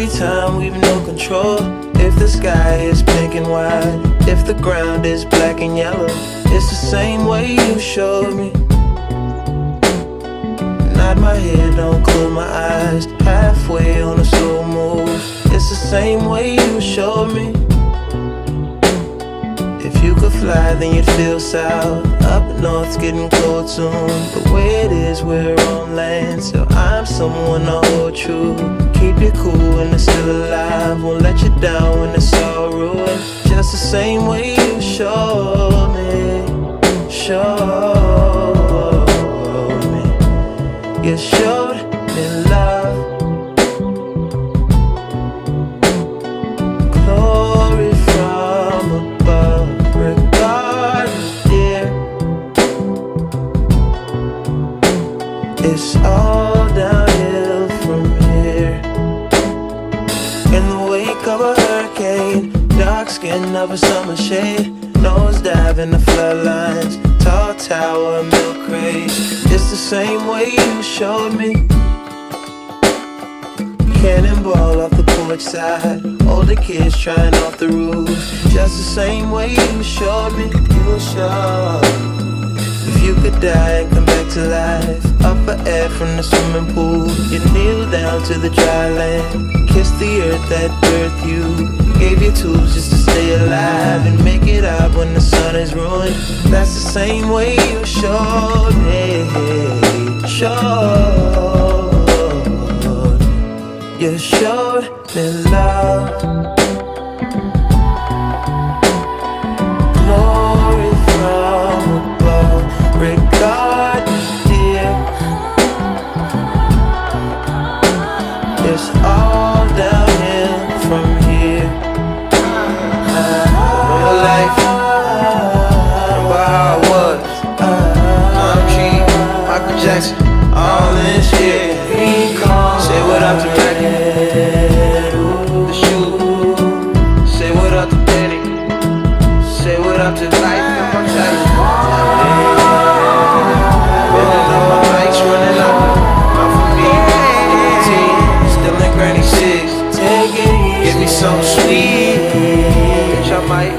every time we've no control. If the sky is pink and white, if the ground is black and yellow, it's the same way you showed me. Nod my head, don't close my eyes, halfway on a slow move. It's the same way you showed me. If you could fly, then you'd feel south. Up north's getting cold soon. The way it is, we're on land, so I'm someone to hold true. Keep you cool when it's still alive, won't let you down when it's all ruined. Just the same way you showed me, showed me. You showed me love, glory from above. Regardless, dear, it's all downhill from here. In the wake of a hurricane, dark skin of a summer shade, nosedive in the floodlines, tall tower, milk crates. It's the same way you showed me. Cannonball off the porch side, older kids trying off the roof. Just the same way you showed me. You showed. If you could die and come back to life, up for air from the swimming pool, you kneel down to the dry land, kiss the earth that birthed you, gave you tools just to stay alive and make it out when the sun is ruined. That's the same way you showed me, showed. You showed me love, glory from above. Regardless, dear, it's all downhill from here. Real life, remember how it was. I'm cheap, Michael Jackson, all this shit. Say what up to Reggie, the shoe. Say what up to Danny. Say what up to life and my type. My bike's running up, not for me. 18, still in granny 6. Give me something sweet, bitch, I might